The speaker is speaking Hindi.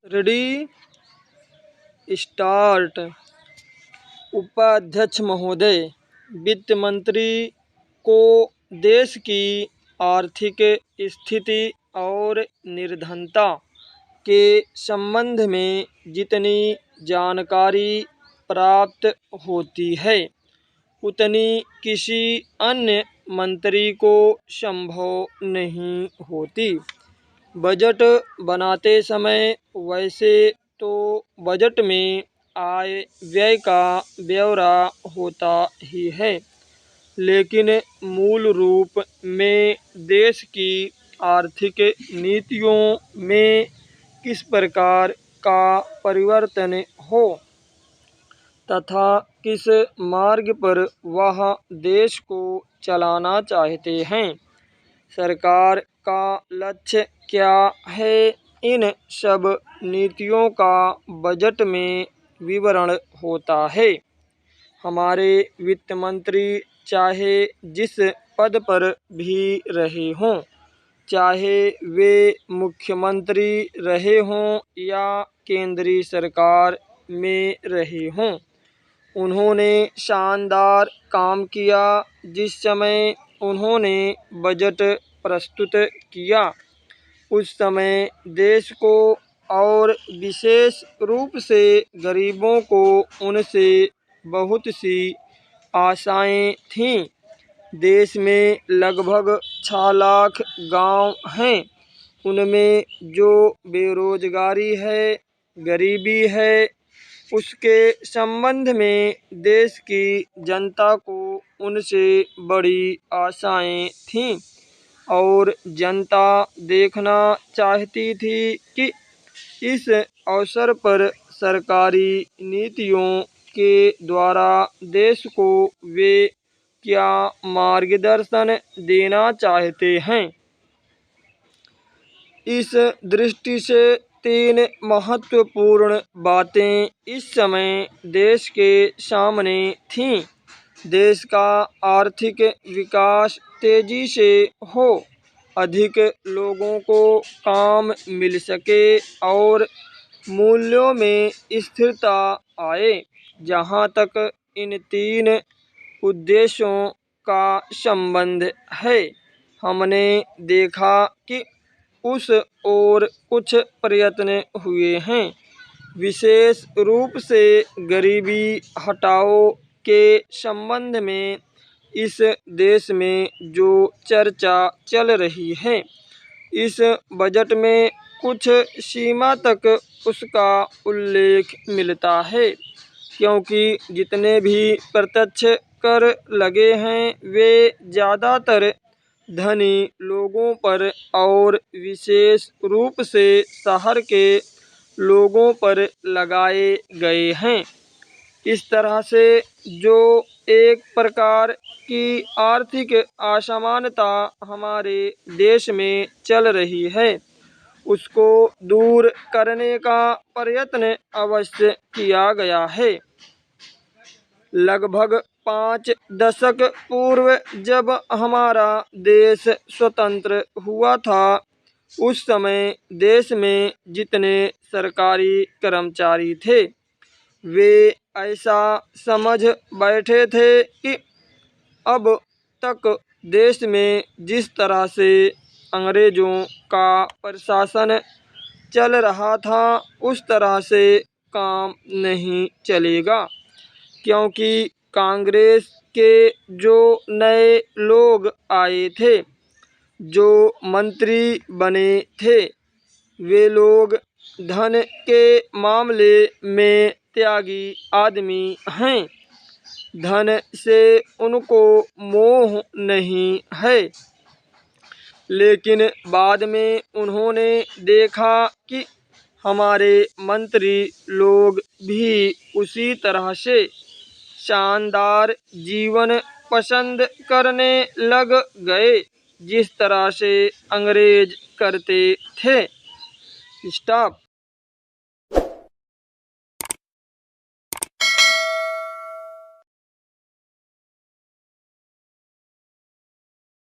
Ready start. उपाध्यक्ष महोदय, वित्त मंत्री को देश की आर्थिक स्थिति और निर्धनता के संबंध में जितनी जानकारी प्राप्त होती है उतनी किसी अन्य मंत्री को संभव नहीं होती। बजट बनाते समय वैसे तो बजट में आय व्यय का ब्यौरा होता ही है, लेकिन मूल रूप में देश की आर्थिक नीतियों में किस प्रकार का परिवर्तन हो तथा किस मार्ग पर वह देश को चलाना चाहते हैं, सरकार का लक्ष्य क्या है, इन सब नीतियों का बजट में विवरण होता है। हमारे वित्त मंत्री चाहे जिस पद पर भी रहे हों, चाहे वे मुख्यमंत्री रहे हों या केंद्रीय सरकार में रहे हों, उन्होंने शानदार काम किया। जिस समय उन्होंने बजट प्रस्तुत किया उस समय देश को और विशेष रूप से गरीबों को उनसे बहुत सी आशाएं थीं। देश में लगभग 6 लाख गांव हैं। उनमें जो बेरोजगारी है, गरीबी है, उसके संबंध में देश की जनता को उनसे बड़ी आशाएं थीं और जनता देखना चाहती थी कि इस अवसर पर सरकारी नीतियों के द्वारा देश को वे क्या मार्गदर्शन देना चाहते हैं। इस दृष्टि से 3 महत्वपूर्ण बातें इस समय देश के सामने थीं। देश का आर्थिक विकास तेजी से हो, अधिक लोगों को काम मिल सके और मूल्यों में स्थिरता आए। जहाँ तक इन 3 उद्देश्यों का संबंध है, हमने देखा कि उस ओर कुछ प्रयत्न हुए हैं। विशेष रूप से गरीबी हटाओ के संबंध में इस देश में जो चर्चा चल रही है, इस बजट में कुछ सीमा तक उसका उल्लेख मिलता है, क्योंकि जितने भी प्रत्यक्ष कर लगे हैं वे ज़्यादातर धनी लोगों पर और विशेष रूप से शहर के लोगों पर लगाए गए हैं। इस तरह से जो एक प्रकार की आर्थिक असमानता हमारे देश में चल रही है, उसको दूर करने का प्रयत्न अवश्य किया गया है। लगभग 5 दशक पूर्व जब हमारा देश स्वतंत्र हुआ था, उस समय देश में जितने सरकारी कर्मचारी थे वे ऐसा समझ बैठे थे कि अब तक देश में जिस तरह से अंग्रेजों का प्रशासन चल रहा था उस तरह से काम नहीं चलेगा, क्योंकि कांग्रेस के जो नए लोग आए थे, जो मंत्री बने थे, वे लोग धन के मामले में त्यागी आदमी हैं। धन से उनको मोह नहीं है, लेकिन बाद में उन्होंने देखा कि हमारे मंत्री लोग भी उसी तरह से शानदार जीवन पसंद करने लग गए जिस तरह से अंग्रेज करते थे। स्टॉप।